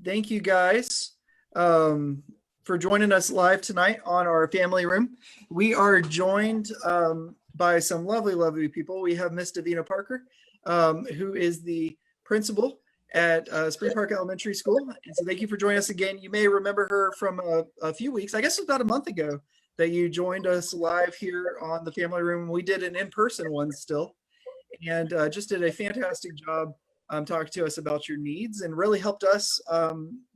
Thank you guys for joining us live tonight on our family room. We are joined by some lovely, lovely people. We have Miss Davina Parker, who is the principal at Spring Park Elementary School. And so thank you for joining us again. You may remember her from a few weeks, I guess it was about a month ago, that you joined us live here on the family room. We did an in-person one still, and just did a fantastic job talking to us about your needs, and really helped us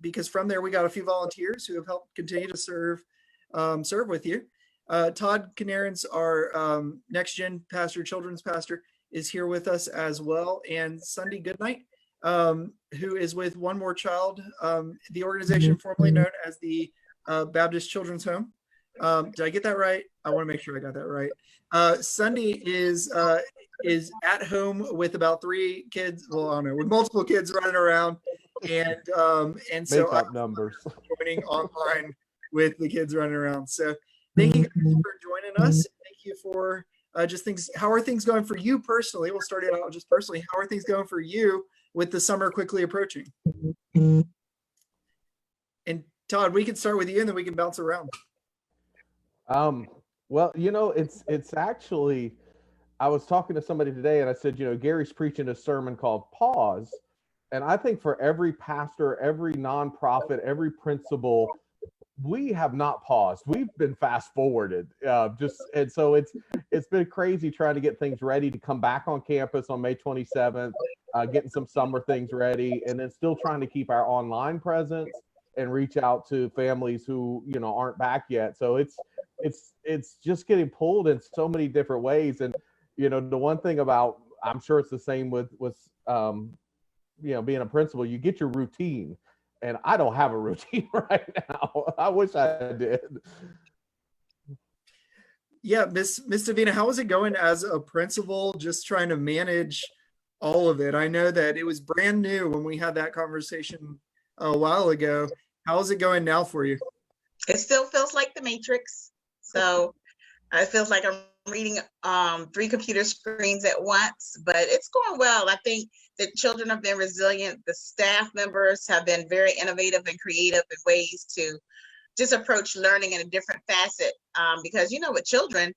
because from there we got a few volunteers who have helped continue to serve with you. Todd Canarins, our next gen pastor, children's pastor, is here with us as well, and Sundy Goodnight, who is with One More Child, the organization formerly known as the Baptist Children's Home. Did I get that right? I want to make sure I got that right. Sundy is at home with about 3 kids. Well, I don't know, with multiple kids running around, and so make up numbers. Joining online with the kids running around. So thank you guys for joining us. Thank you for just things. How are things going for you personally? We'll start it out just personally. How are things going for you with the summer quickly approaching? And Todd, we can start with you, and then we can bounce around. Well, you know, it's actually, I was talking to somebody today and I said, you know, Gary's preaching a sermon called Pause. And I think for every pastor, every nonprofit, every principal, we have not paused. We've been fast forwarded. And so it's been crazy trying to get things ready to come back on campus on May 27th, getting some summer things ready, and then still trying to keep our online presence and reach out to families who, you know, aren't back yet. So it's just getting pulled in so many different ways. And, you know, the one thing about, I'm sure it's the same with you know, being a principal, you get your routine, and I don't have a routine right now. I wish I did. Yeah, Miss Davina, how is it going as a principal, just trying to manage all of it? I know that it was brand new when we had that conversation a while ago. How is it going now for you? It still feels like the Matrix. So it feels like I'm reading 3 computer screens at once, but it's going well. I think the children have been resilient. The staff members have been very innovative and creative in ways to just approach learning in a different facet. Because, you know, with children,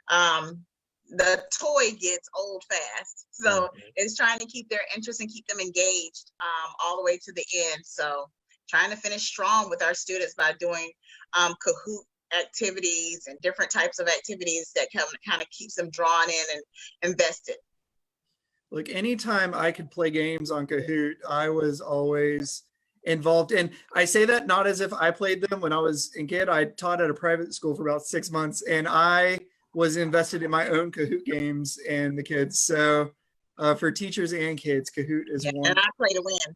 the toy gets old fast. So it's trying to keep their interest and keep them engaged all the way to the end. So trying to finish strong with our students by doing Kahoot activities and different types of activities that kind of keeps them drawn in and invested. Look, anytime I could play games on Kahoot, I was always involved. And I say that not as if I played them when I was a kid. I taught at a private school for about 6 months, and I was invested in my own Kahoot games and the kids. So for teachers and kids, Kahoot is one. And I play to win.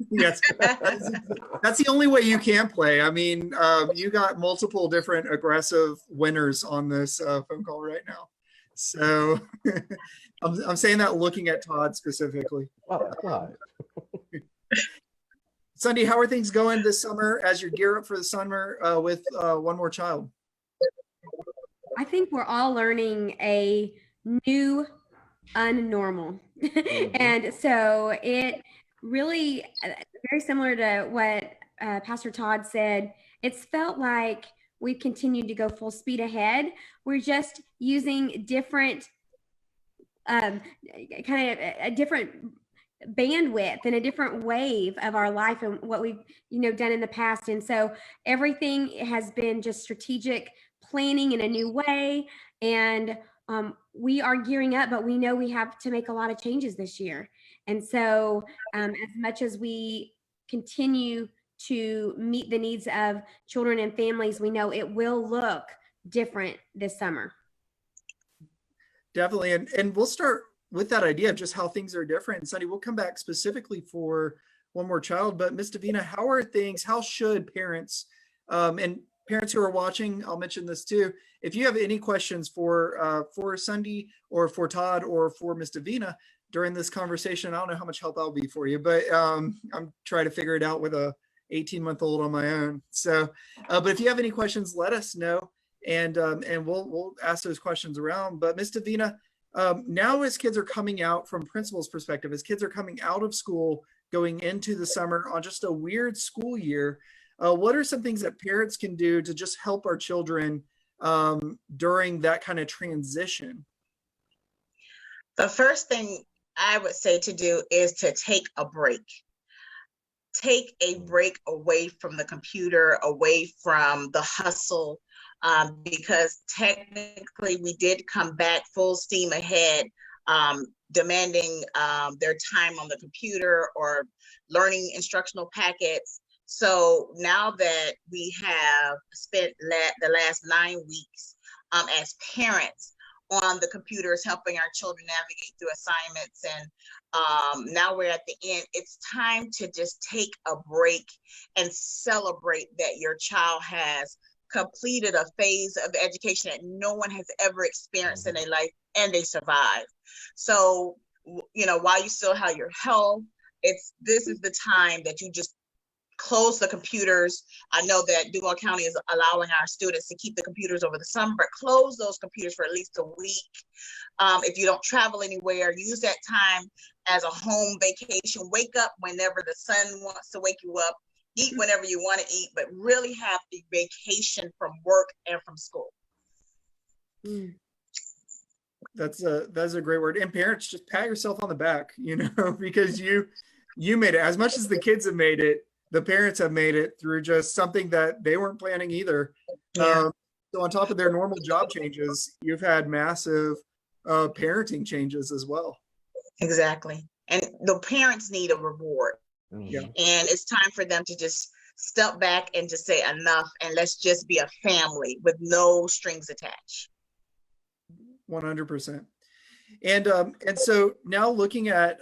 Yes, that's the only way you can play. I mean, you got multiple different aggressive winners on this phone call right now. So I'm saying that looking at Todd specifically. Sundy, how are things going this summer as you gear up for the summer with One More Child? I think we're all learning a new unnormal. And so it really very similar to what Pastor Todd said. It's felt like we've continued to go full speed ahead. We're just using different kind of a different bandwidth and a different wave of our life and what we've, you know, done in the past. And so everything has been just strategic planning in a new way. And we are gearing up, but we know we have to make a lot of changes this year. And so as much as we continue to meet the needs of children and families, we know it will look different this summer. Definitely. And we'll start with that idea of just how things are different. And Sunny, we'll come back specifically for One More Child. But Miss Davina, how are things, how should parents and parents who are watching, I'll mention this too, if you have any questions for Sundy or for Todd or for Miss Davina during this conversation, I don't know how much help I'll be for you, but I'm trying to figure it out with a 18-month-old on my own. So, but if you have any questions, let us know, and we'll ask those questions around. But Miss Davina, now as kids are coming out, from principal's perspective, as kids are coming out of school, going into the summer on just a weird school year. What are some things that parents can do to just help our children during that kind of transition? The first thing I would say to do is to take a break. Take a break away from the computer, away from the hustle, because technically we did come back full steam ahead, demanding their time on the computer or learning instructional packets. So now that we have spent the last 9 weeks as parents on the computers, helping our children navigate through assignments, and now we're at the end, it's time to just take a break and celebrate that your child has completed a phase of education that no one has ever experienced in their life, and they survived. So, while you still have your health, this is the time that you just close the computers. I know that Duval County is allowing our students to keep the computers over the summer, but close those computers for at least a week. If you don't travel anywhere, use that time as a home vacation. Wake up whenever the sun wants to wake you up. Eat whenever you want to eat, but really have a vacation from work and from school. That's a great word. And parents, just pat yourself on the back, because you made it. As much as the kids have made it, the parents have made it through just something that they weren't planning either. Yeah. So on top of their normal job changes, you've had massive parenting changes as well. Exactly. And the parents need a reward. Yeah. And it's time for them to just step back and just say enough, and let's just be a family with no strings attached. 100%. And so now looking at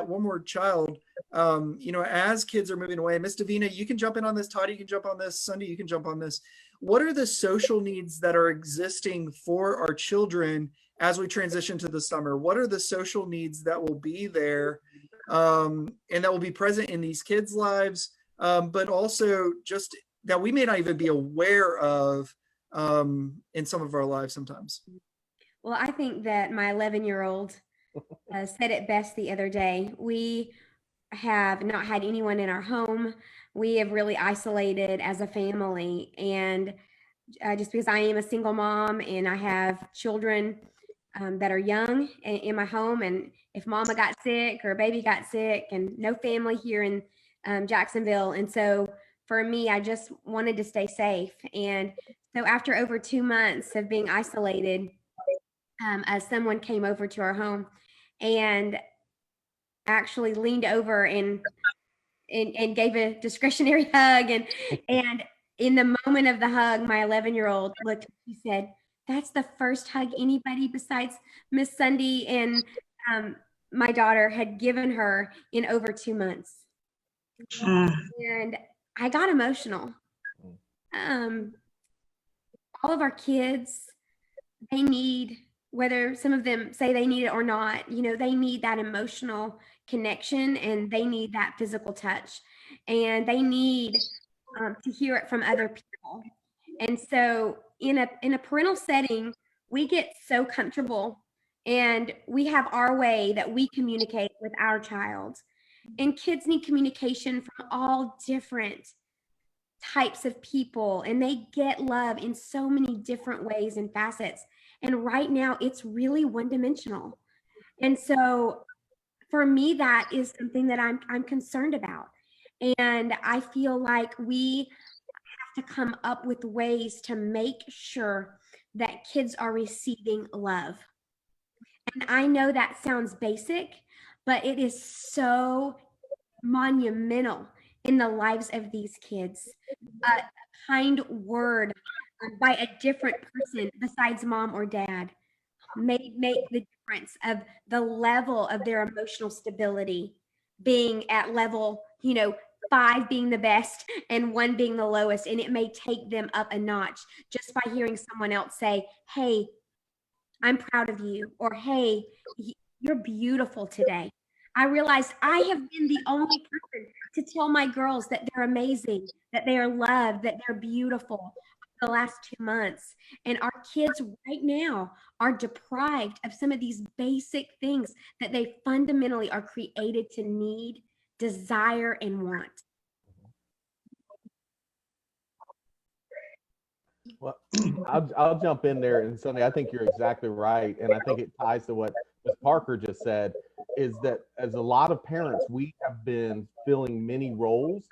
One More Child, as kids are moving away, Miss Davina, you can jump in on this. Todd, you can jump on this. Sundy, you can jump on this. What are the social needs that are existing for our children as we transition to the summer? What are the social needs that will be there and that will be present in these kids' lives, but also just that we may not even be aware of in some of our lives sometimes? Well, I think that my 11-year-old said it best the other day. We have not had anyone in our home. We have really isolated as a family. And just because I am a single mom and I have children that are young in my home, and if mama got sick or baby got sick, and no family here in Jacksonville. And so for me, I just wanted to stay safe. And so after over 2 months of being isolated, as someone came over to our home and actually leaned over and gave a discretionary hug. And in the moment of the hug, my 11-year-old looked, she said, "That's the first hug anybody besides Miss Sundy and my daughter had given her in over 2 months." And I got emotional. All of our kids, they need, whether some of them say they need it or not, they need that emotional connection, and they need that physical touch, and they need to hear it from other people. And so in a parental setting, we get so comfortable and we have our way that we communicate with our child. And kids need communication from all different types of people, and they get love in so many different ways and facets. And right now it's really one-dimensional. And so for me, that is something that I'm concerned about. And I feel like we have to come up with ways to make sure that kids are receiving love. And I know that sounds basic, but it is so monumental in the lives of these kids. A kind word by a different person besides mom or dad may make the difference of the level of their emotional stability being at level, 5 being the best and 1 being the lowest. And it may take them up a notch just by hearing someone else say, "Hey, I'm proud of you," or "Hey, you're beautiful today." I realized I have been the only person to tell my girls that they're amazing, that they are loved, that they're beautiful the last 2 months. And our kids right now are deprived of some of these basic things that they fundamentally are created to need desire and want. Well, I'll jump in there, and Sunday, I think you're exactly right, and I think it ties to what Ms. Parker just said, is that as a lot of parents, we have been filling many roles,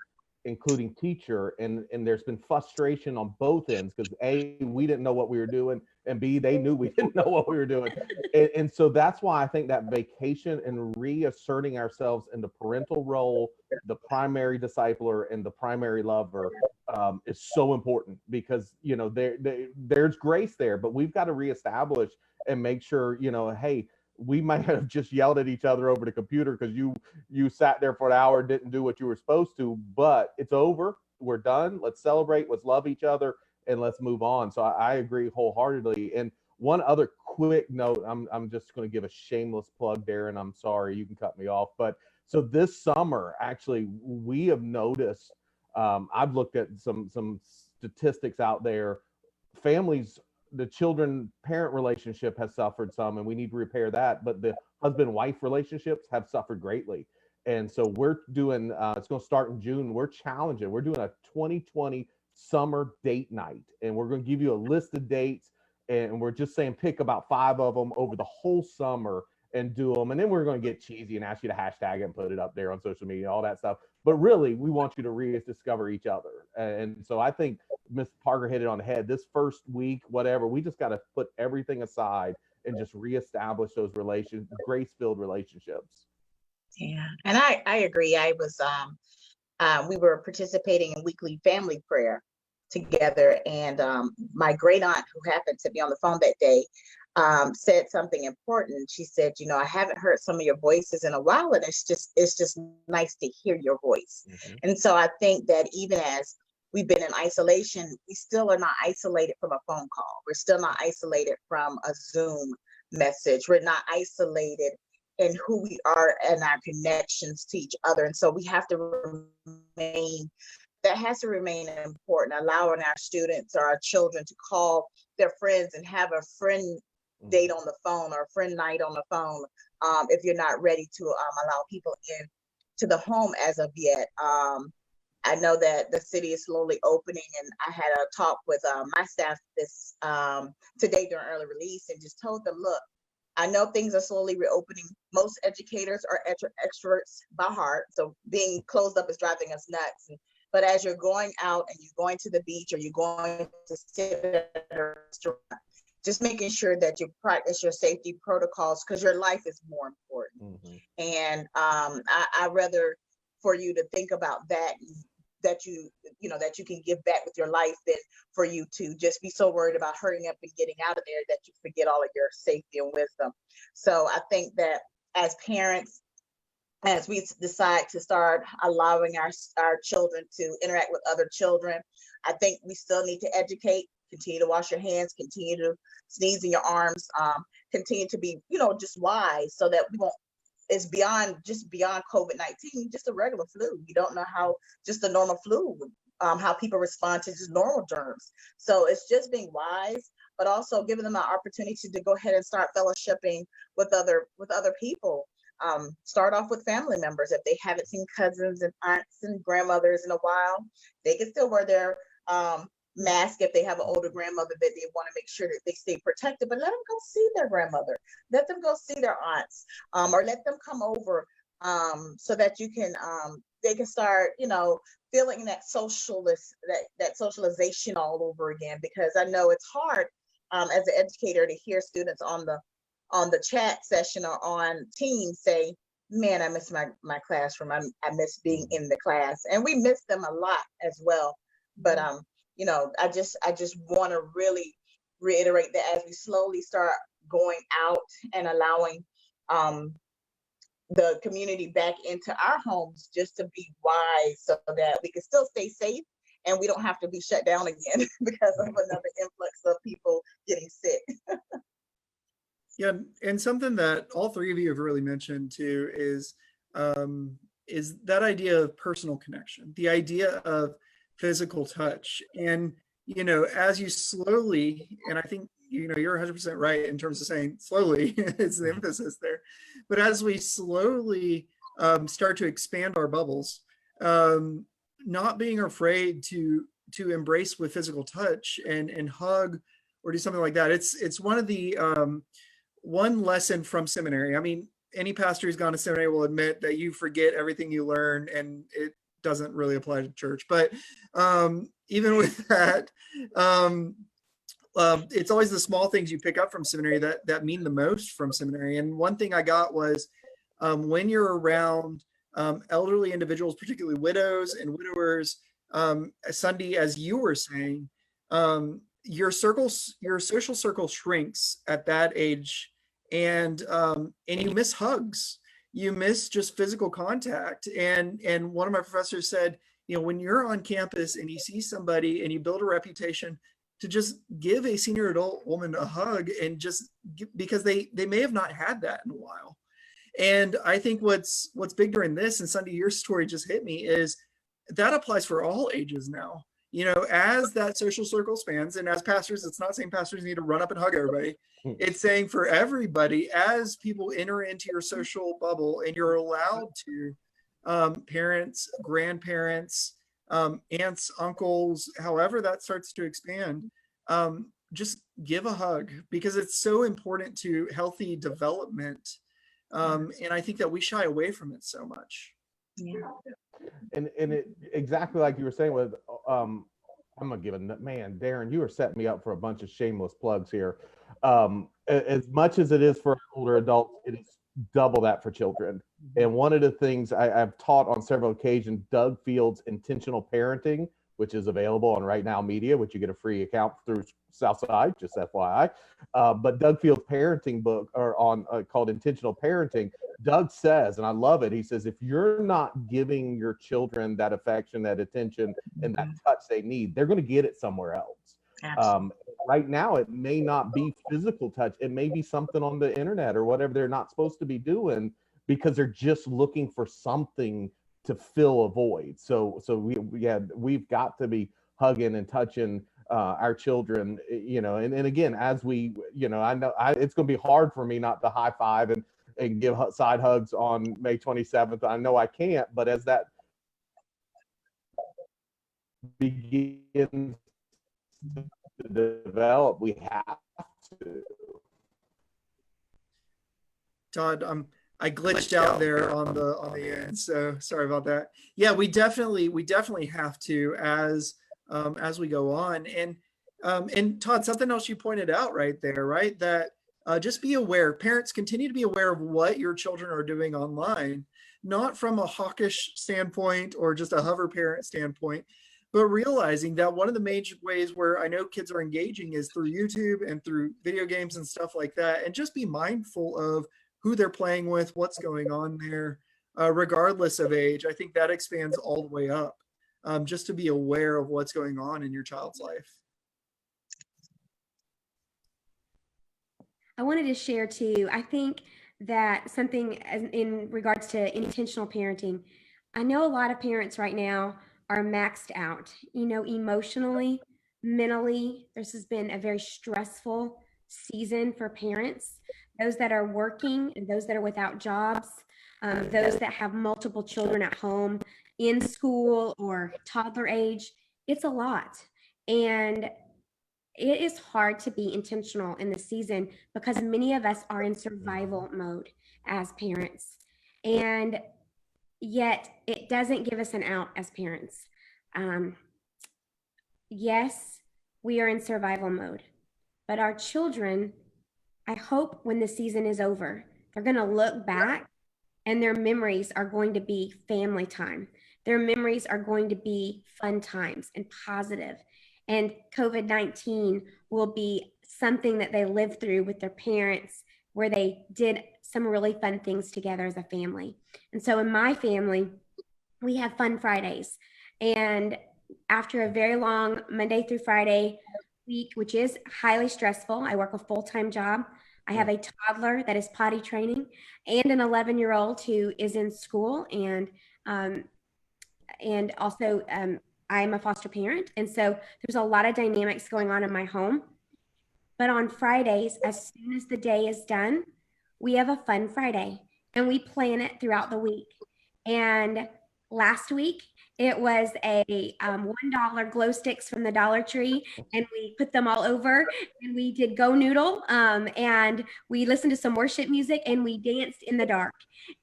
including teacher, and there's been frustration on both ends because A, we didn't know what we were doing, and B, they knew we didn't know what we were doing. And so that's why I think that vacation and reasserting ourselves in the parental role, the primary discipler and the primary lover, is so important, because there's grace there, but we've got to reestablish and make sure, hey, we might have just yelled at each other over the computer because you sat there for an hour and didn't do what you were supposed to, but it's over. We're done. Let's celebrate. Let's love each other, and let's move on. So I agree wholeheartedly. And one other quick note, I'm just going to give a shameless plug, Darren. I'm sorry, you can cut me off. But so this summer, actually, we have noticed, I've looked at some statistics out there. Families, the children-parent relationship has suffered some, and we need to repair that. But the husband-wife relationships have suffered greatly. And so we're doing, it's going to start in June. We're challenging. We're doing a 2020 summer date night, and we're going to give you a list of dates, and we're just saying pick about 5 of them over the whole summer and do them. And then we're going to get cheesy and ask you to hashtag it and put it up there on social media, all that stuff. But really, we want you to rediscover each other. And so I think Ms. Parker hit it on the head. This first week, whatever, we just got to put everything aside and just reestablish those grace-filled relationships. Yeah, and I agree. I was we were participating in weekly family prayer together, and my great aunt, who happened to be on the phone that day, said something important. She said, I haven't heard some of your voices in a while, and it's just nice to hear your voice. Mm-hmm. And so I think that even as we've been in isolation, we still are not isolated from a phone call. We're still not isolated from a Zoom message. We're not isolated in who we are and our connections to each other. And so we have to remain, that has to remain important, allowing our students or our children to call their friends and have a friend date on the phone or a friend night on the phone, if you're not ready to allow people in to the home as of yet. I know that the city is slowly opening, and I had a talk with my staff this today during early release, and just told them, look, I know things are slowly reopening. Most educators are extroverts by heart, so being closed up is driving us nuts. But as you're going out and you're going to the beach or you're going to sit at a restaurant, just making sure that you practice your safety protocols, because your life is more important. Mm-hmm. And I rather for you to think about that you can give back with your life than for you to just be so worried about hurrying up and getting out of there that you forget all of your safety and wisdom. So I think that as parents, as we decide to start allowing our children to interact with other children, I think we still need to educate, continue to wash your hands, continue to sneeze in your arms, continue to be, just wise, so that we won't, it's beyond COVID-19, just a regular flu. You don't know how just the normal flu, how people respond to just normal germs. So it's just being wise, but also giving them an opportunity to go ahead and start fellowshipping with other people. Start off with family members. If they haven't seen cousins and aunts and grandmothers in a while, they can still wear their mask if they have an older grandmother that they want to make sure that they stay protected, but let them go see their grandmother, let them go see their aunts, or let them come over, so that you can they can start feeling that socialization all over again. Because I know it's hard as an educator to hear students on the chat session or on Teams say, man, I miss my classroom, I miss being in the class, and we miss them a lot as well. But I just want to really reiterate that as we slowly start going out and allowing the community back into our homes, just to be wise so that we can still stay safe and we don't have to be shut down again because of another influx of people getting sick. Yeah, and something that all three of you have really mentioned too is that idea of personal connection, the idea of physical touch. And as you slowly, and I think you're 100% right in terms of saying slowly is the emphasis there, but as we slowly start to expand our bubbles, not being afraid to embrace with physical touch and hug or do something like that. It's one of the one lesson from seminary. I mean, any pastor who's gone to seminary will admit that you forget everything you learn, and it doesn't really apply to church. But even with that, it's always the small things you pick up from seminary that mean the most from seminary. And one thing I got was when you're around elderly individuals, particularly widows and widowers, Sunday, as you were saying, your social circle shrinks at that age, and you miss hugs, you miss just physical contact. And one of my professors said, when you're on campus and you see somebody and you build a reputation to just give a senior adult woman a hug, and just because they may have not had that in a while. And I think what's big during this, and Sunday, your story just hit me, is that applies for all ages now. As that social circle spans, and as pastors, it's not saying pastors need to run up and hug everybody. It's saying for everybody, as people enter into your social bubble and you're allowed to, parents, grandparents, aunts, uncles, however that starts to expand, just give a hug, because it's so important to healthy development. And I think that we shy away from it so much. Yeah. And it exactly like you were saying with I'm gonna give man, Darren, you are setting me up for a bunch of shameless plugs here. As much as it is for older adults, it is double that for children. And one of the things I've taught on several occasions, Doug Field's Intentional Parenting, which is available on Right Now Media, which you get a free account through Southside, just FYI. But Doug Field's parenting book called Intentional Parenting, Doug says, and I love it, he says, if you're not giving your children that affection, that attention, and that touch they need, they're going to get it somewhere else. Right now, it may not be physical touch. It may be something on the internet or whatever they're not supposed to be doing, because they're just looking for something to fill a void. So we've got to be hugging and touching our children, and again, as we, I know it's going to be hard for me not to high five and give side hugs on May 27th. I know I can't, but as that begins to develop, we have to. Todd, I glitched out there on the end, so sorry about that. Yeah, we definitely have to as we go on. And Todd, something else you pointed out right there, right? That just be aware. Parents, continue to be aware of what your children are doing online, not from a hawkish standpoint or just a hover parent standpoint, but realizing that one of the major ways where I know kids are engaging is through YouTube and through video games and stuff like that. And just be mindful of who they're playing with, what's going on there, regardless of age. I think that expands all the way up, just to be aware of what's going on in your child's life. I wanted to share too, I think that something in regards to intentional parenting, I know a lot of parents right now are maxed out, emotionally, mentally. This has been a very stressful season for parents, those that are working and those that are without jobs, those that have multiple children at home, in school or toddler age. It's a lot. And it is hard to be intentional in the season because many of us are in survival mode as parents. And yet it doesn't give us an out as parents. Yes, we are in survival mode, but our children, I hope when the season is over, they're going to look back and their memories are going to be family time. Their memories are going to be fun times and positive. And COVID-19 will be something that they lived through with their parents, where they did some really fun things together as a family. And so in my family, we have fun Fridays. And after a very long Monday through Friday week, which is highly stressful, I work a full-time job. I have a toddler that is potty training and an 11-year-old who is in school, and also I'm a foster parent. And so there's a lot of dynamics going on in my home. But on Fridays, as soon as the day is done, we have a fun Friday and we plan it throughout the week. And last week, it was a $1 glow sticks from the Dollar Tree, and we put them all over, and we did Go Noodle, and we listened to some worship music, and we danced in the dark.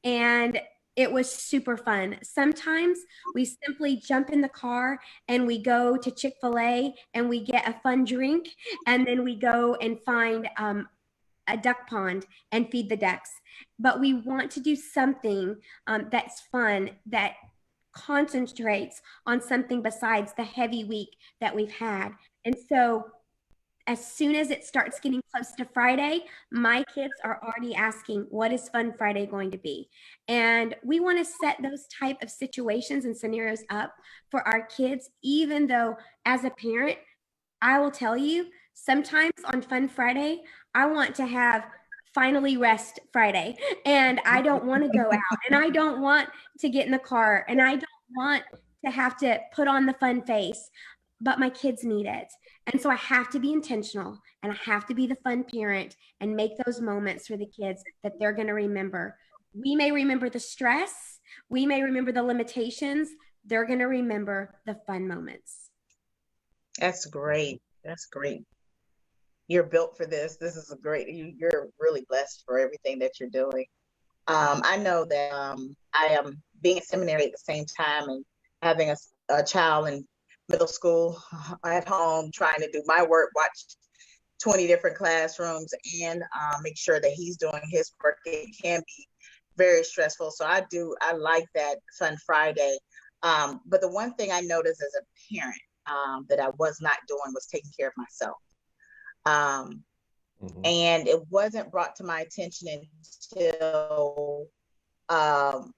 And it was super fun. Sometimes we simply jump in the car and we go to Chick-fil-A and we get a fun drink, and then we go and find a duck pond and feed the ducks. But we want to do something that's fun, that concentrates on something besides the heavy week that we've had. And so as soon as it starts getting close to Friday, my kids are already asking, what is Fun Friday going to be? And we want to set those type of situations and scenarios up for our kids, even though as a parent, I will tell you, sometimes on Fun Friday, I want to have finally rest Friday, and I don't want to go out, and I don't want to get in the car, and I don't want to have to put on the fun face, but my kids need it. And so I have to be intentional, and I have to be the fun parent and make those moments for the kids that they're going to remember. We may remember the stress, we may remember the limitations, they're going to remember the fun moments. That's great. That's great. You're built for this. This is a great, you're really blessed for everything that you're doing. I know that I am being in seminary at the same time and having a child in middle school at home, trying to do my work, watch 20 different classrooms, and make sure that he's doing his work. It can be very stressful. So I like that Fun Friday. But the one thing I noticed as a parent that I was not doing was taking care of myself. And it wasn't brought to my attention until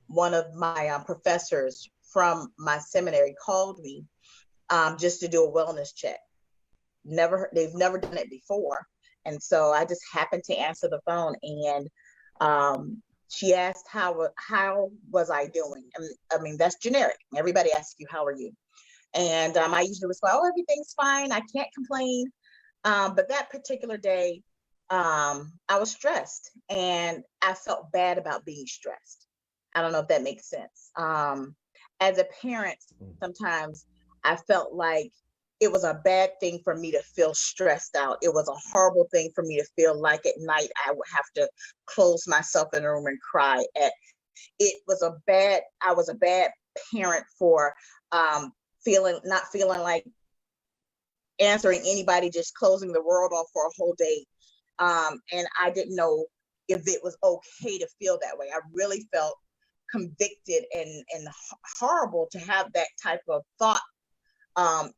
one of my professors from my seminary called me just to do a wellness check. They've never done it before. And so I just happened to answer the phone, and she asked how was I doing? I mean, that's generic. Everybody asks you, how are you? And I usually respond, oh, everything's fine. I can't complain. But that particular day, I was stressed, and I felt bad about being stressed. I don't know if that makes sense. As a parent, sometimes I felt like it was a bad thing for me to feel stressed out. It was a horrible thing for me to feel like at night I would have to close myself in a room and cry. I was a bad parent for not feeling like answering anybody, just closing the world off for a whole day. And I didn't know if it was okay to feel that way. I really felt convicted and horrible to have that type of thought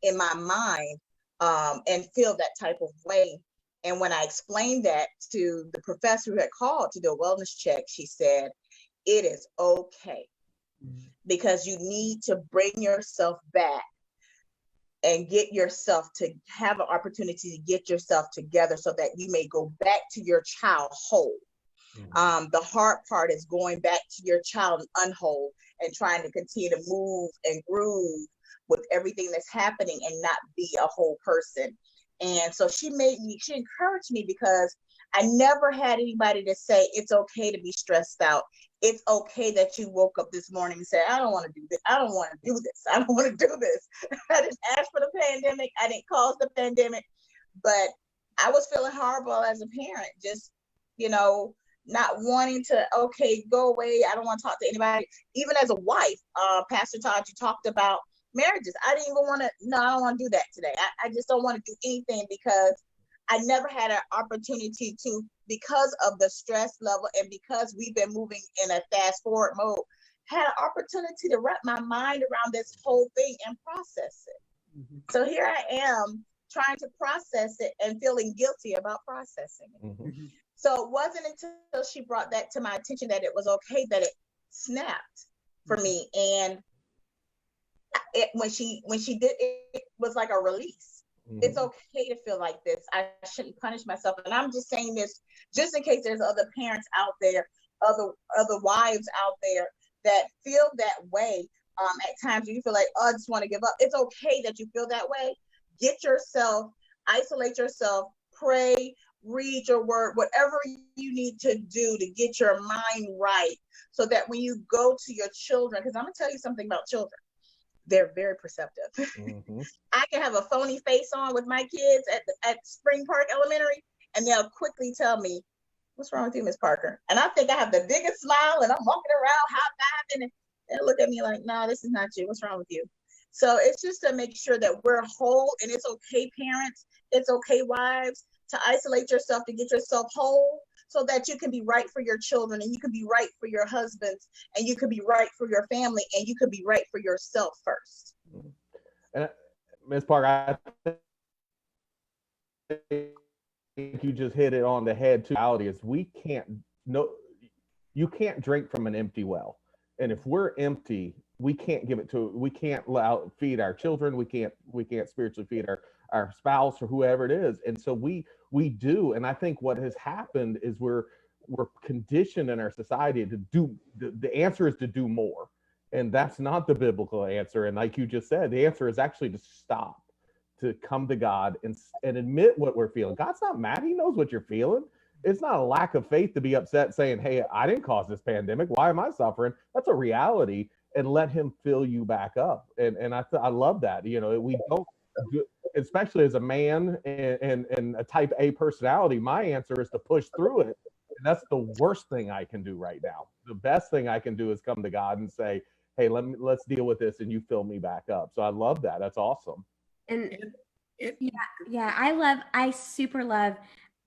in my mind and feel that type of way. And when I explained that to the professor who had called to do a wellness check, she said, it is okay, because you need to bring yourself back and get yourself to have an opportunity to get yourself together so that you may go back to your child whole. The hard part is going back to your child unwhole and trying to continue to move and groove with everything that's happening and not be a whole person. And so she encouraged me, because I never had anybody to say, it's okay to be stressed out. It's okay that you woke up this morning and said, I don't want to do this. I don't want to do this. I don't want to do this. I didn't ask for the pandemic. I didn't cause the pandemic, but I was feeling horrible as a parent, just, not wanting to, okay, go away. I don't want to talk to anybody. Even as a wife, Pastor Todd, you talked about marriages. I didn't even want to, no, I don't want to do that today. I just don't want to do anything, because I never had an opportunity to, because of the stress level and because we've been moving in a fast forward mode, had an opportunity to wrap my mind around this whole thing and process it. So here I am trying to process it and feeling guilty about processing it. So it wasn't until she brought that to my attention that it was okay, that it snapped for me. And when she did it, it was like a release. It's okay to feel like this. I shouldn't punish myself. And I'm just saying this just in case there's other parents out there, other wives out there that feel that way. At times you feel like, oh, I just want to give up. It's okay that you feel that way. Get yourself, isolate yourself, pray, read your word, whatever you need to do to get your mind right, so that when you go to your children, because I'm gonna tell you something about children, they're very perceptive. Mm-hmm. I can have a phony face on with my kids at Spring Park Elementary, and they'll quickly tell me, "What's wrong with you, Miss Parker?" And I think I have the biggest smile, and I'm walking around high-fiving, and they look at me like, "No, this is not you. What's wrong with you?" So it's just to make sure that we're whole, and it's okay, parents, it's okay, wives, to isolate yourself, to get yourself whole, so that you can be right for your children, and you can be right for your husbands, and you can be right for your family, and you can be right for yourself first. And Ms. Parker, I think you just hit it on the head too. The reality is you can't drink from an empty well. And if we're empty, we can't feed our children. We can't spiritually feed our spouse or whoever it is. And so we do. And I think what has happened is we're conditioned in our society to do, the answer is to do more. And that's not the biblical answer. And like you just said, the answer is actually to stop, to come to God and admit what we're feeling. God's not mad. He knows what you're feeling. It's not a lack of faith to be upset saying, "Hey, I didn't cause this pandemic. Why am I suffering?" That's a reality, and let him fill you back up. And I love that. You know, we don't, especially as a man and a type A personality, my answer is to push through it. And that's the worst thing I can do right now. The best thing I can do is come to God and say, "Hey, let's deal with this, and you fill me back up." So I love that. That's awesome. And I super love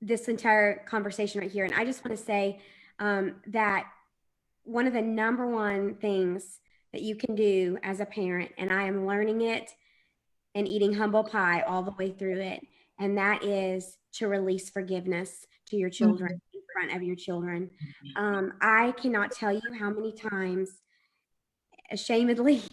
this entire conversation right here. And I just want to say that one of the number one things that you can do as a parent, and I am learning it and eating humble pie all the way through it, and that is to release forgiveness to your children, in front of your children. I cannot tell you how many times, ashamedly,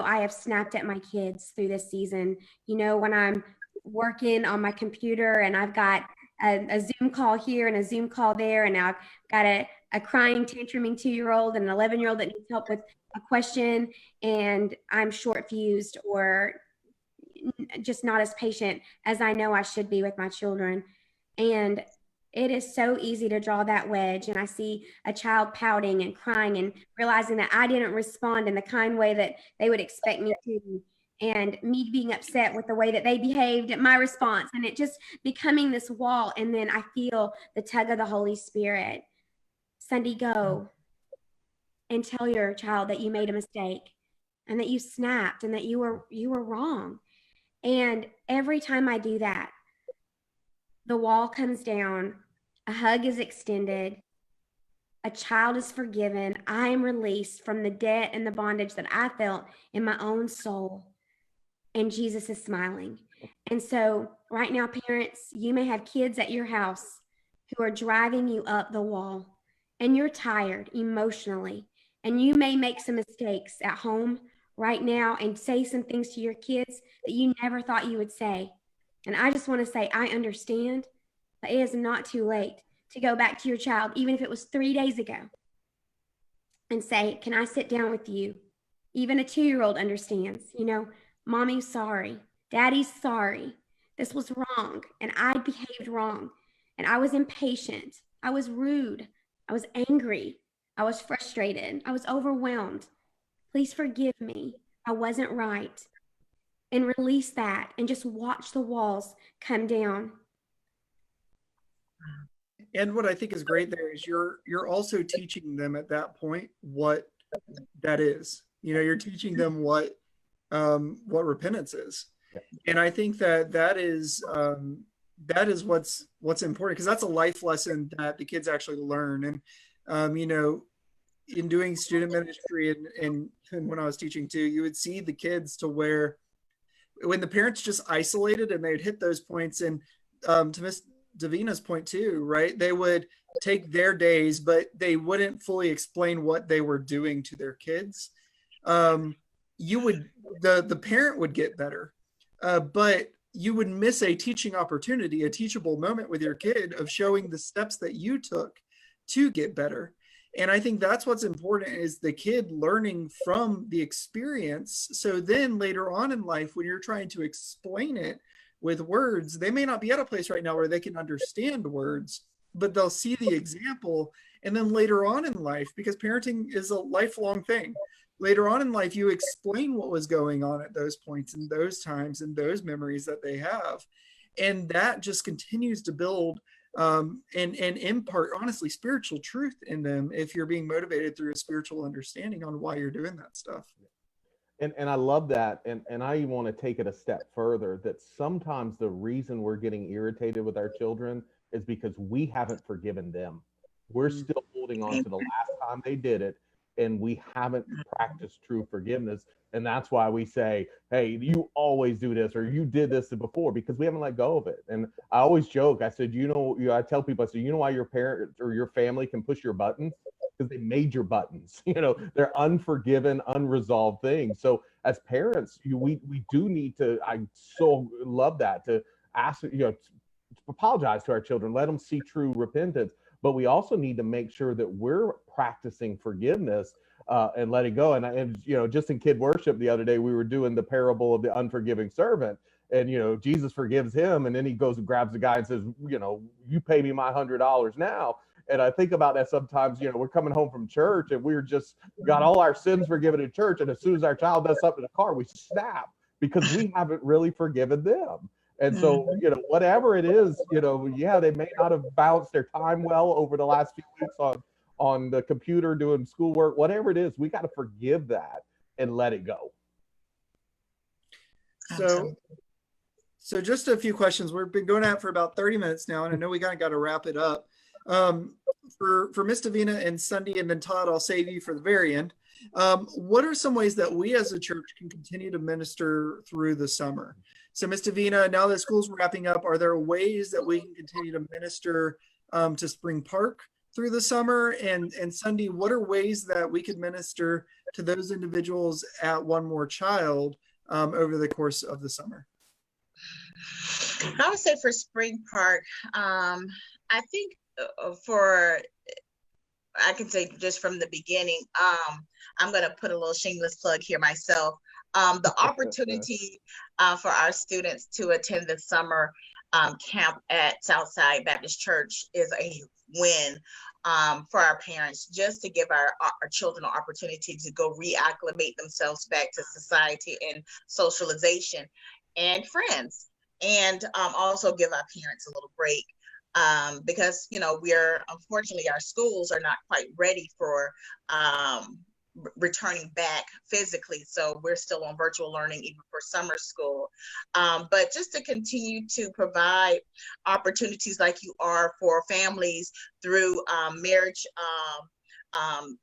I have snapped at my kids through this season. When I'm working on my computer and I've got a Zoom call here and a Zoom call there, and I've got a crying, tantruming 2-year-old and an 11-year-old that needs help with a question, and I'm short fused or just not as patient as I know I should be with my children. And it is so easy to draw that wedge. And I see a child pouting and crying and realizing that I didn't respond in the kind way that they would expect me to, and me being upset with the way that they behaved at my response, and it just becoming this wall. And then I feel the tug of the Holy Spirit. Sunday, go and tell your child that you made a mistake and that you snapped and that you were wrong. And every time I do that, the wall comes down, a hug is extended, a child is forgiven, I am released from the debt and the bondage that I felt in my own soul, and Jesus is smiling. And so right now, parents, you may have kids at your house who are driving you up the wall, and you're tired emotionally, and you may make some mistakes at home right now and say some things to your kids that you never thought you would say. And I just want to say, I understand, but it is not too late to go back to your child, even if it was 3 days ago, and say, "Can I sit down with you?" Even a 2-year-old understands, Mommy's sorry. Daddy's sorry. This was wrong, and I behaved wrong, and I was impatient. I was rude. I was angry. I was frustrated. I was overwhelmed. Please forgive me. I wasn't right. And release that and just watch the walls come down. And what I think is great there is you're also teaching them at that point what that is. You're teaching them what repentance is. And I think that is what's important, because that's a life lesson that the kids actually learn. And in doing student ministry and when I was teaching too, you would see the kids to where when the parents just isolated and they'd hit those points, and to Miss Davina's point too, right? They would take their days, but they wouldn't fully explain what they were doing to their kids. The parent would get better, but you would miss a teaching opportunity, a teachable moment with your kid of showing the steps that you took to get better. And I think that's what's important, is the kid learning from the experience. So then later on in life, when you're trying to explain it with words, they may not be at a place right now where they can understand words, but they'll see the example. And then later on in life, because parenting is a lifelong thing, later on in life, you explain what was going on at those points and those times and those memories that they have. And that just continues to build and impart, honestly, spiritual truth in them if you're being motivated through a spiritual understanding on why you're doing that stuff. And I love that. And I even want to take it a step further, that sometimes the reason we're getting irritated with our children is because we haven't forgiven them. We're still holding on to the last time they did it, and we haven't practiced true forgiveness. And that's why we say, hey, you always do this, or you did this before, because we haven't let go of it. And I always joke, I said, I tell people, I said, you know why your parents or your family can push your buttons? Because they made your buttons. They're unforgiven, unresolved things. So as parents, we do need to, I so love that, to ask, to apologize to our children, let them see true repentance. But we also need to make sure that we're practicing forgiveness and letting go. And just in kid worship the other day, we were doing the parable of the unforgiving servant. And, Jesus forgives him. And then he goes and grabs the guy and says, you pay me my $100 now. And I think about that sometimes, we're coming home from church and we're just got all our sins forgiven in church. And as soon as our child does something in the car, we snap because we haven't really forgiven them. And so, whatever it is, they may not have balanced their time well over the last few weeks on the computer doing schoolwork, whatever it is, we got to forgive that and let it go. So just a few questions. We've been going at it for about 30 minutes now, and I know we kind of got to wrap it up. For Miss Davina and Sundy, and then Todd, I'll save you for the very end. What are some ways that we as a church can continue to minister through the summer? So Miss Davina, now that school's wrapping up, are there ways that we can continue to minister to Spring Park through the summer? And Sundy, what are ways that we could minister to those individuals at One More Child over the course of the summer? I would say for Spring Park, I think I can say just from the beginning, I'm going to put a little shameless plug here myself. The opportunity for our students to attend the summer camp at Southside Baptist Church is a win for our parents, just to give our children an opportunity to go reacclimate themselves back to society and socialization and friends, and also give our parents a little break. Because, unfortunately, our schools are not quite ready for returning back physically. So we're still on virtual learning even for summer school. But just to continue to provide opportunities like you are for families through marriage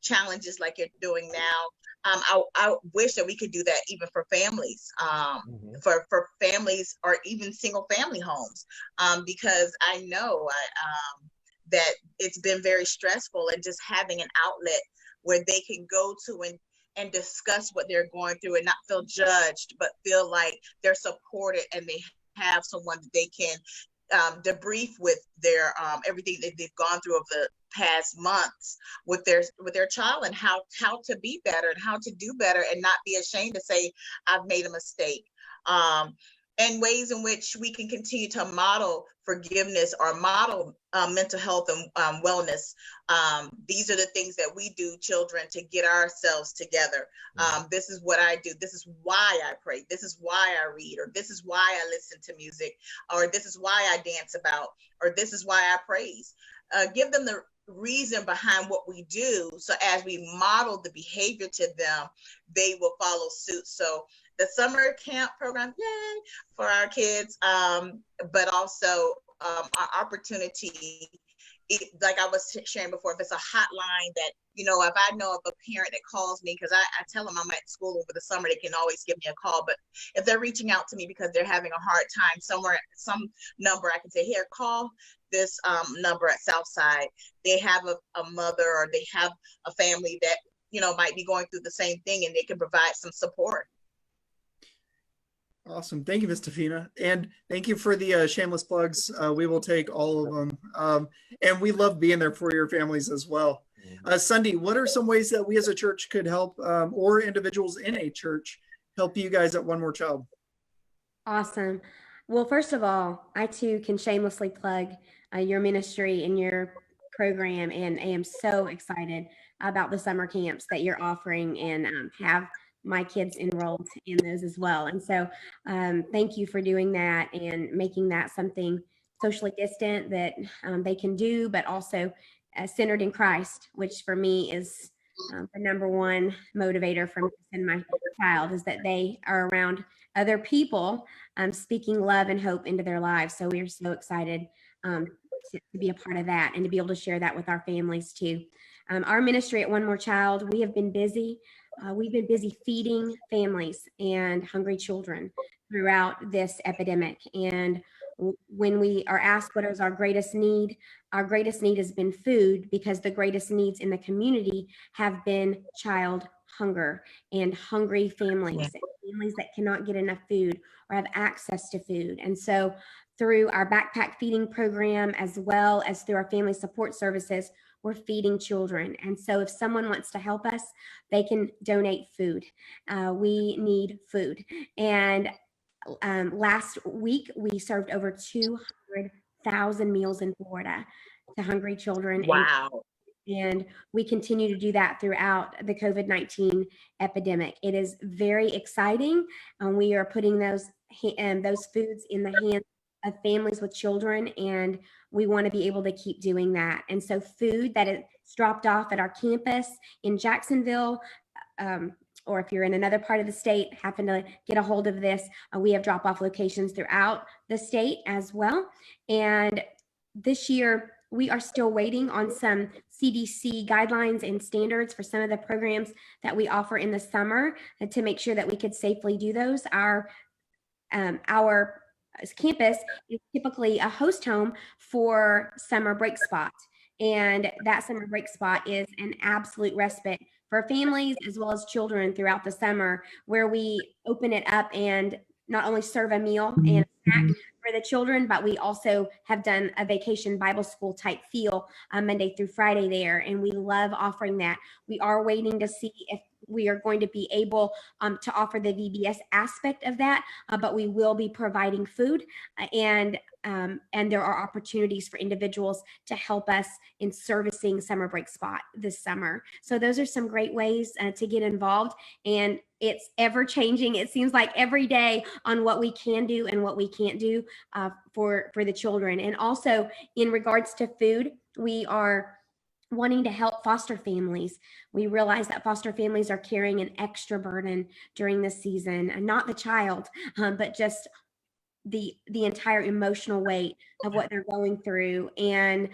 challenges like you're doing now. I wish that we could do that even for families, for families or even single family homes, because I know that it's been very stressful, and just having an outlet where they can go to and discuss what they're going through and not feel judged, but feel like they're supported and they have someone that they can debrief with their everything that they've gone through over the past months with their child, and how to be better and how to do better, and not be ashamed to say, I've made a mistake. And ways in which we can continue to model forgiveness or model mental health and wellness. These are the things that we do, children, to get ourselves together. This is what I do. This is why I pray. This is why I read, or this is why I listen to music, or this is why I dance about, or this is why I praise. Give them the reason behind what we do, so as we model the behavior to them, they will follow suit. So the summer camp program, yay, for our kids, but also our opportunity, like I was sharing before, if it's a hotline that, if I know of a parent that calls me, because I tell them I'm at school over the summer, they can always give me a call. But if they're reaching out to me because they're having a hard time somewhere, some number, I can say, here, call this number at Southside. They have a mother, or they have a family that, might be going through the same thing, and they can provide some support. Awesome. Thank you, Ms. Davina. And thank you for the shameless plugs. We will take all of them. And we love being there for your families as well. Sundy, what are some ways that we as a church could help, or individuals in a church help you guys at One More Child? Awesome. Well, first of all, I too can shamelessly plug your ministry and your program, and I am so excited about the summer camps that you're offering, and have my kids enrolled in those as well. And so, thank you for doing that and making that something socially distant that they can do, but also centered in Christ, which for me is the number one motivator for me and my child, is that they are around other people speaking love and hope into their lives. So we are so excited um, to be a part of that and to be able to share that with our families too. Our ministry at One More Child, we have been busy. We've been busy feeding families and hungry children throughout this epidemic. And when we are asked what is our greatest need has been food, because the greatest needs in the community have been child hunger and hungry families, families that cannot get enough food or have access to food. And so through our backpack feeding program, as well as through our family support services, we're feeding children. And so if someone wants to help us, they can donate food. We need food. And last week, we served over 200,000 meals in Florida to hungry children. Wow. And we continue to do that throughout the COVID-19 epidemic. It is very exciting. We are putting those foods in the hands of families with children, and we want to be able to keep doing that. And so food that is dropped off at our campus in Jacksonville, or if you're in another part of the state, happen to get a hold of this, we have drop-off locations throughout the state as well. And this year, we are still waiting on some CDC guidelines and standards for some of the programs that we offer in the summer to make sure that we could safely do those. Our campus is typically a host home for Summer Break Spot. And that Summer Break Spot is an absolute respite for families as well as children throughout the summer, where we open it up and not only serve a meal and a snack for the children, but we also have done a vacation Bible school type feel Monday through Friday there. And we love offering that. We are waiting to see if we are going to be able to offer the VBS aspect of that, but we will be providing food, and there are opportunities for individuals to help us in servicing Summer Break Spot this summer. So those are some great ways to get involved, and it's ever changing. It seems like every day on what we can do and what we can't do for the children. And also in regards to food, we are wanting to help foster families. We realize that foster families are carrying an extra burden during this season, and not the child, but just the entire emotional weight of what they're going through, and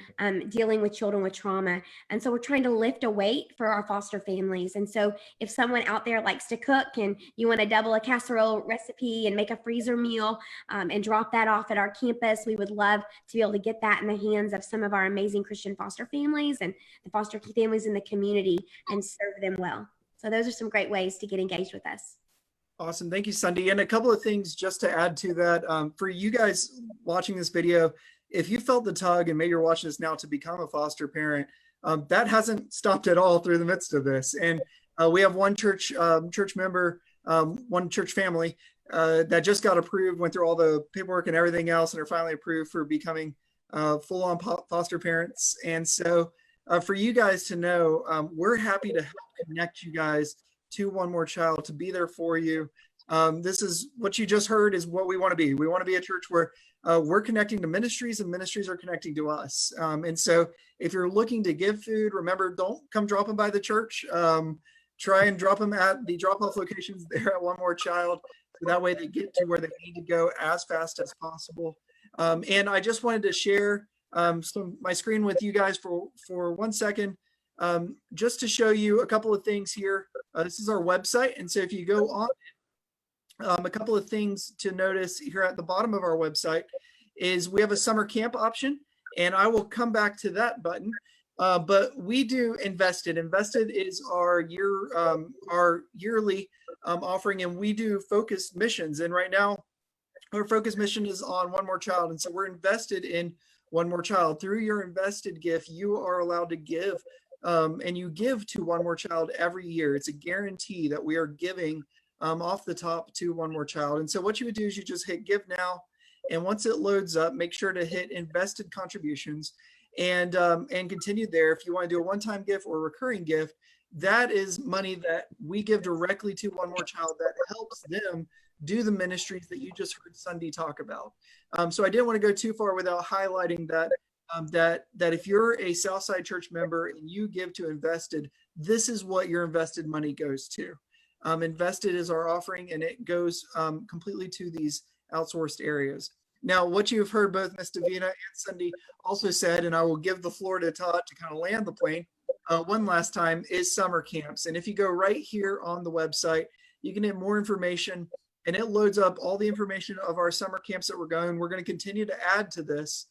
dealing with children with trauma. And so we're trying to lift a weight for our foster families. And so if someone out there likes to cook and you want to double a casserole recipe and make a freezer meal and drop that off at our campus, we would love to be able to get that in the hands of some of our amazing Christian foster families and the foster families in the community and serve them well. So those are some great ways to get engaged with us. Awesome. Thank you, Sundy. And a couple of things just to add to that. For you guys watching this video, if you felt the tug, and maybe you're watching this now, to become a foster parent, that hasn't stopped at all through the midst of this. And we have one church member, one church family that just got approved, went through all the paperwork and everything else, and are finally approved for becoming full-on foster parents. And so for you guys to know, we're happy to help connect you guys to One More Child, to be there for you. This is what you just heard is what we want to be. We want to be a church where we're connecting to ministries and ministries are connecting to us. And so if you're looking to give food, remember, don't come drop them by the church. Try and drop them at the drop-off locations there at One More Child. So that way they get to where they need to go as fast as possible. And I just wanted to share my screen with you guys for 1 second. Just to show you a couple of things here. This is our website. And so if you go on, a couple of things to notice here at the bottom of our website is we have a summer camp option, and I will come back to that button. But we do Invested. Invested is our yearly offering, and we do focused missions. And right now, our focus mission is on One More Child. And so we're invested in One More Child. Through your invested gift, you are allowed to give, and you give to One More Child every year. It's a guarantee that we are giving off the top to One More Child. And so what you would do is you just hit give now, And once it loads up, make sure to hit invested contributions and continue there. If you want to do a one-time gift or recurring gift, that is money that we give directly to One More Child that helps them do the ministries that you just heard Sunday talk about. So I didn't want to go too far without highlighting that that if you're a Southside Church member and you give to Invested, this is what your invested money goes to. Invested is our offering, and it goes completely to these outsourced areas. Now, what you've heard both Ms. Davina and Sunday also said, and I will give the floor to Todd to kind of land the plane one last time, is summer camps. And if you go right here on the website, you can get more information, and it loads up all the information of our summer camps that we're going. We're going to continue to add to this.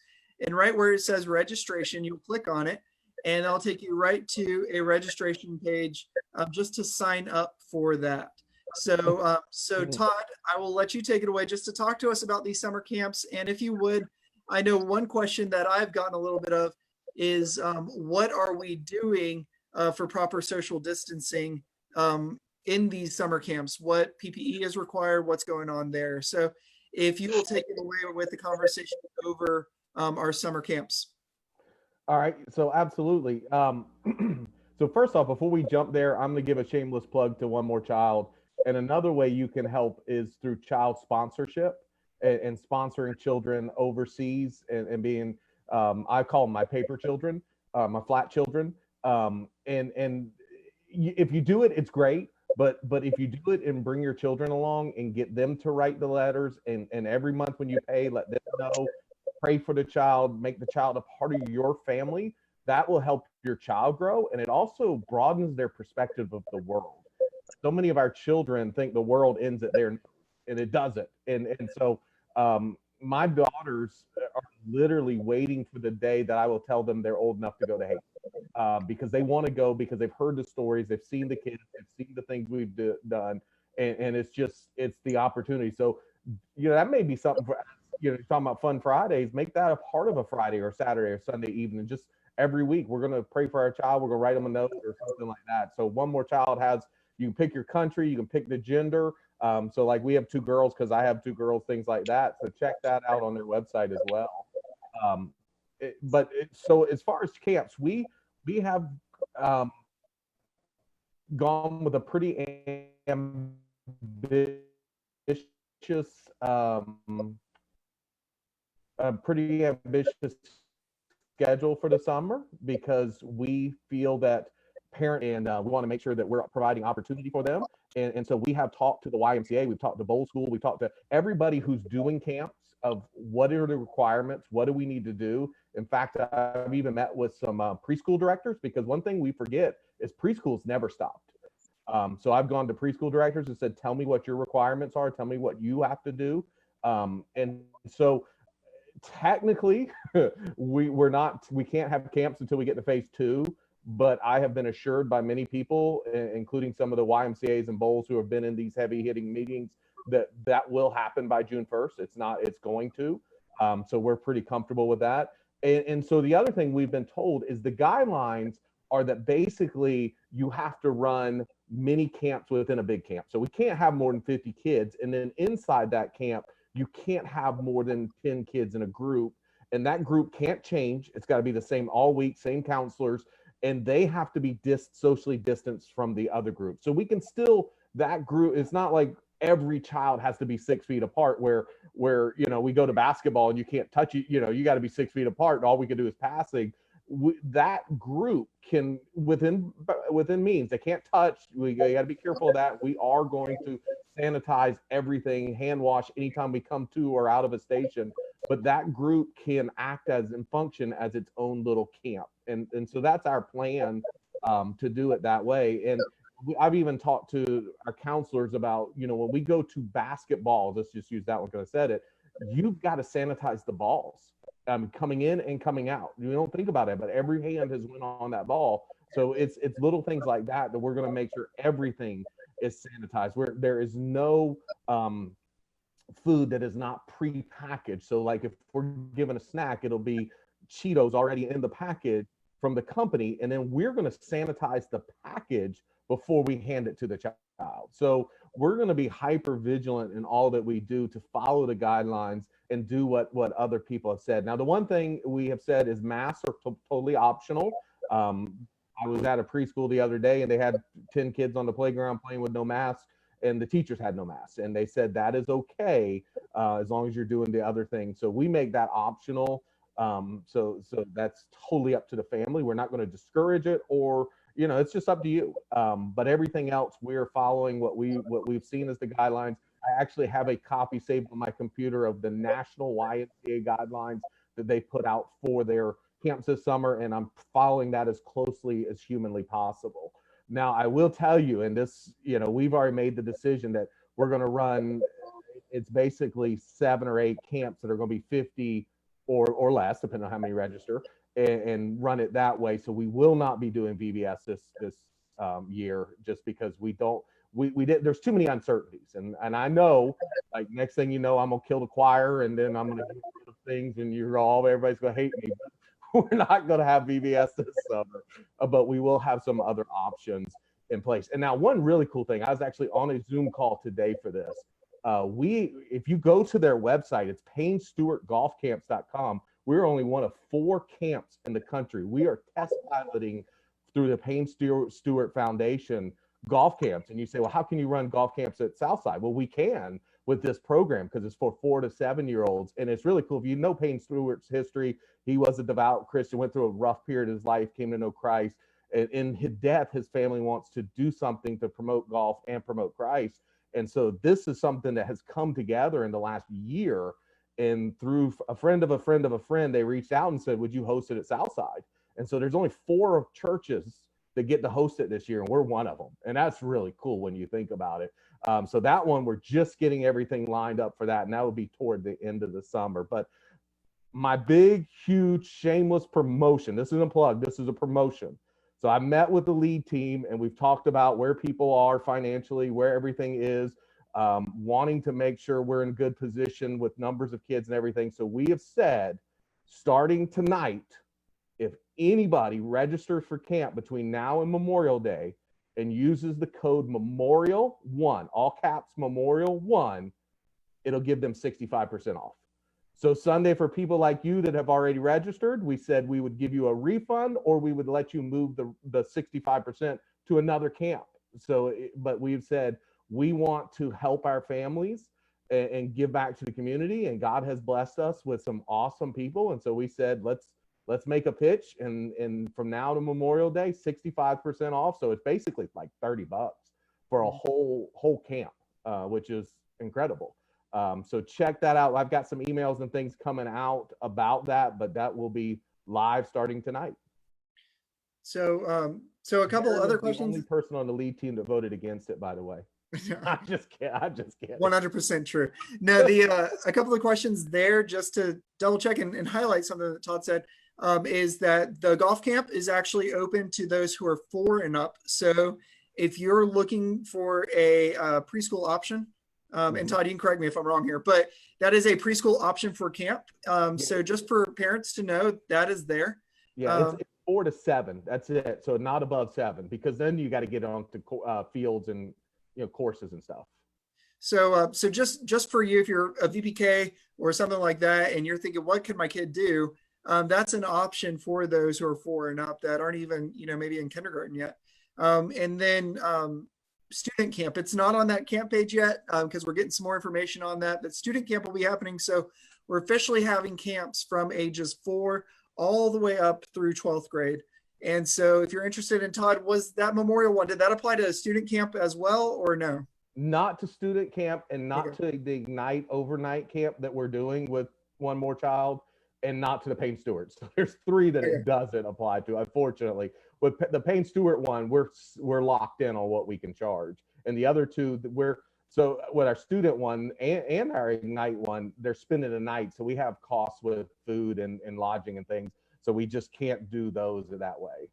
And right where it says registration, you click on it, and I'll take you right to a registration page just to sign up for that. So, Todd, I will let you take it away just to talk to us about these summer camps. And if you would, I know one question that I've gotten a little bit of is what are we doing for proper social distancing in these summer camps? What PPE is required? What's going on there? So if you will take it away with the conversation over our summer camps. All right, so absolutely. So first off, before we jump there, I'm going to give a shameless plug to One More Child. And another way you can help is through child sponsorship and sponsoring children overseas and being, I call them my paper children, my flat children. If you do it, it's great. But if you do it and bring your children along and get them to write the letters, and every month when you pay, let them know, pray for the child, make the child a part of your family, that will help your child grow. And it also broadens their perspective of the world. So many of our children think the world ends at their, and it doesn't. And so my daughters are literally waiting for the day that I will tell them they're old enough to go to Haiti, because they want to go, because they've heard the stories, they've seen the kids, they've seen the things we've done, and it's the opportunity. So, that may be something for, you're talking about Fun Fridays, make that a part of a Friday or Saturday or Sunday evening. Just every week, we're going to pray for our child. We're going to write them a note or something like that. So One More Child has, you can pick your country, you can pick the gender. So like we have 2 girls because I have 2 girls, things like that. So check that out on their website as well. So as far as camps, we have gone with a pretty ambitious schedule for the summer, because we feel that we want to make sure that we're providing opportunity for them. And so we have talked to the YMCA, we've talked to Bowl School, we've talked to everybody who's doing camps of what are the requirements, what do we need to do. In fact, I've even met with some preschool directors, because one thing we forget is preschools never stopped. So I've gone to preschool directors and said, tell me what your requirements are, tell me what you have to do. And so technically we can't have camps until we get to phase 2. But I have been assured by many people, including some of the YMCAs and Bowls who have been in these heavy hitting meetings, that will happen by June 1st. It's going to. So we're pretty comfortable with that. And so the other thing we've been told is the guidelines are that basically you have to run mini camps within a big camp. So we can't have more than 50 kids. And then inside that camp, you can't have more than 10 kids in a group. And that group can't change. It's got to be the same all week, same counselors. And they have to be socially distanced from the other group. So we can still, that group, it's not like every child has to be 6 feet apart where we go to basketball and you can't touch it, you got to be 6 feet apart and all we can do is passing. That group can, within means, they can't touch. We got to be careful of that. We are going to sanitize everything, hand wash anytime we come to or out of a station. But that group can act as and function as its own little camp. And so that's our plan to do it that way. And I've even talked to our counselors about, when we go to basketballs, let's just use that one because I said it, you've got to sanitize the balls coming in and coming out. You don't think about it, but every hand has went on that ball. So it's little things like that we're going to make sure everything is sanitized, where there is no food that is not pre-packaged. So like if we're given a snack, it'll be Cheetos already in the package from the company, and then we're going to sanitize the package before we hand it to the child. So we're going to be hyper vigilant in all that we do to follow the guidelines and do what other people have said. Now, the one thing we have said is masks are totally optional. I was at a preschool the other day and they had 10 kids on the playground playing with no masks, and the teachers had no masks, and they said that is okay as long as you're doing the other thing. So we make that optional. So that's totally up to the family. We're not going to discourage it, or it's just up to you. But everything else, we're following what we've seen as the guidelines. I actually have a copy saved on my computer of the national YMCA guidelines that they put out for their camps this summer, and I'm following that as closely as humanly possible. Now, I will tell you, and this, we've already made the decision that we're going to run, it's basically 7 or 8 camps that are going to be 50 or less, depending on how many register, and run it that way. So we will not be doing VBS this year, just because we did. There's too many uncertainties, and I know, like, next thing you know, I'm gonna kill the choir, and then I'm gonna do things, and everybody's gonna hate me. We're not gonna have VBS this summer, but we will have some other options in place. And now, one really cool thing, I was actually on a Zoom call today for this. If you go to their website, it's PayneStewartGolfCamps.com. We're only one of 4 camps in the country. We are test piloting through the Payne Stewart Foundation golf camps. And you say, well, how can you run golf camps at Southside? Well, we can with this program because it's for 4 to 7-year-olds. And it's really cool. If you know Payne Stewart's history, he was a devout Christian, went through a rough period in his life, came to know Christ. And in his death, his family wants to do something to promote golf and promote Christ. And so this is something that has come together in the last year. And through a friend of a friend of a friend, they reached out and said, would you host it at Southside? And so there's only 4 churches that get to host it this year, and we're one of them. And that's really cool when you think about it. So that one, we're just getting everything lined up for that, and that will be toward the end of the summer. But my big, huge, shameless promotion, this isn't a plug, this is a promotion. So I met with the lead team, and we've talked about where people are financially, where everything is, wanting to make sure we're in good position with numbers of kids and everything. So we have said, starting tonight, if anybody registers for camp between now and Memorial Day and uses the code Memorial1, all caps Memorial1, it'll give them 65% off. So Sunday, for people like you that have already registered, we said we would give you a refund, or we would let you move the 65% to another camp. So, but we've said we want to help our families and give back to the community, and God has blessed us with some awesome people. And so we said, let's make a pitch, and from now to Memorial Day, 65% off. So it's basically like $30 for a whole camp, which is incredible. So check that out. I've got some emails and things coming out about that, but that will be live starting tonight. So a couple other questions. The only person on the lead team that voted against it, by the way. I just can't. 100% true. No, a couple of questions there, just to double check and highlight something that Todd said, is that the golf camp is actually open to those who are 4 and up. So if you're looking for a preschool option, and Todd, you can correct me if I'm wrong here, but that is a preschool option for camp. So just for parents to know, that is there. Yeah, it's 4 to 7. That's it. So not above 7, because then you got to get on to fields and courses and stuff. So just for you, if you're a VPK or something like that, and you're thinking, what could my kid do? That's an option for those who are 4 and up that aren't even maybe in kindergarten yet. And then student camp, it's not on that camp page yet, because we're getting some more information on that, but student camp will be happening. So we're officially having camps from ages 4 all the way up through 12th grade. And so if you're interested in, Todd, was that Memorial one, did that apply to student camp as well, or no? Not to student camp, and not to the Ignite overnight camp that we're doing with One More Child, and not to the Payne Stewart. So there's 3 that it doesn't apply to, unfortunately. With the Payne Stewart one, we're locked in on what we can charge, and the other 2 so with our student one and our Ignite one, they're spending the night, so we have costs with food and lodging and things, so we just can't do those that way.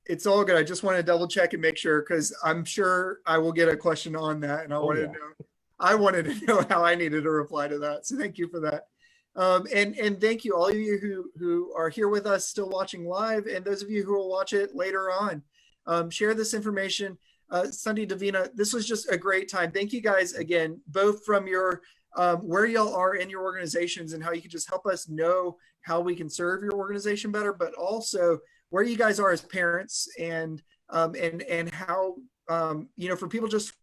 It's all good. I just want to double check and make sure, because I'm sure I will get a question on that, and I wanted to know how I needed to reply to that. So thank you for that. And thank you all of you who are here with us still watching live, and those of you who will watch it later on. Share this information. Sundy, Davina, this was just a great time. Thank you guys again, both from your where y'all are in your organizations and how you can just help us know how we can serve your organization better, but also where you guys are as parents and how, for people just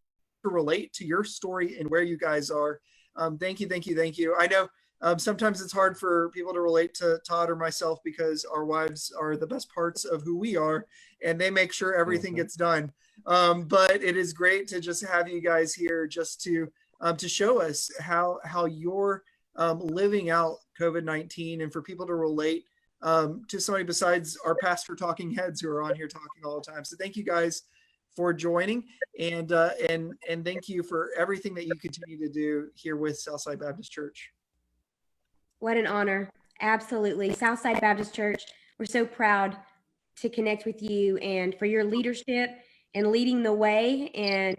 to relate to your story and where you guys are. Thank you, thank you, thank you. I know sometimes it's hard for people to relate to Todd or myself because our wives are the best parts of who we are and they make sure everything gets done. But it is great to just have you guys here just to show us how you're living out COVID-19 and for people to relate to somebody besides our pastor talking heads who are on here talking all the time. So thank you guys for joining and thank you for everything that you continue to do here with Southside Baptist Church. What an honor. Absolutely. Southside Baptist Church, we're so proud to connect with you and for your leadership and leading the way and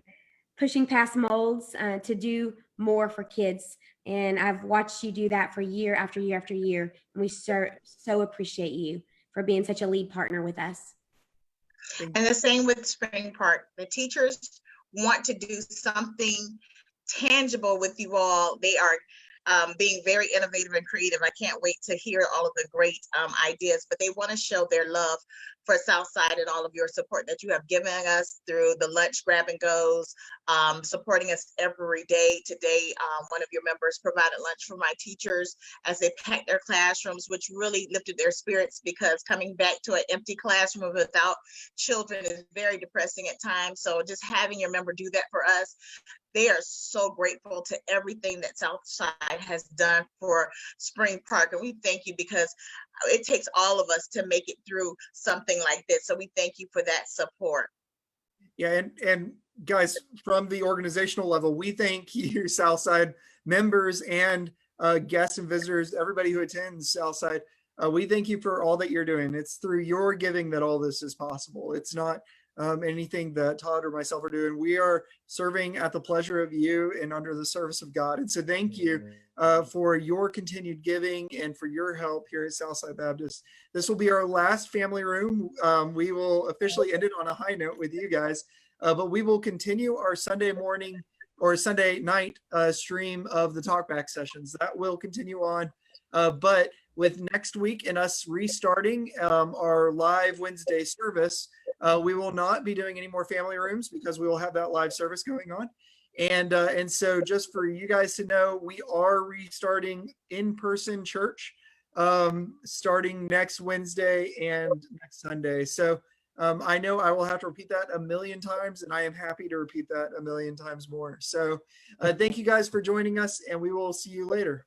pushing past molds to do more for kids. And I've watched you do that for year after year after year. And we so appreciate you for being such a lead partner with us. And the same with Spring Park. The teachers want to do something tangible with you all. They are being very innovative and creative. I can't wait to hear all of the great ideas, but they want to show their love for Southside and all of your support that you have given us through the lunch grab and goes, supporting us every day. Today, one of your members provided lunch for my teachers as they packed their classrooms, which really lifted their spirits because coming back to an empty classroom without children is very depressing at times. So just having your member do that for us, they are so grateful to everything that Southside has done for Spring Park. And we thank you because it takes all of us to make it through something like this. So we thank you for that support. Yeah, and guys, from the organizational level, we thank you, Southside members and guests and visitors, everybody who attends Southside. We thank you for all that you're doing. It's through your giving that all this is possible. It's not anything that Todd or myself are doing. We are serving at the pleasure of you and under the service of God. And so thank you for your continued giving and for your help here at Southside Baptist. This will be our last family room. We will officially end it on a high note with you guys, but we will continue our Sunday morning or Sunday night stream of the talkback sessions. That will continue on. But with next week and us restarting our live Wednesday service, we will not be doing any more family rooms because we will have that live service going on. And so just for you guys to know, we are restarting in-person church starting next Wednesday and next Sunday. So I know I will have to repeat that a million times, and I am happy to repeat that a million times more. So thank you guys for joining us, and we will see you later.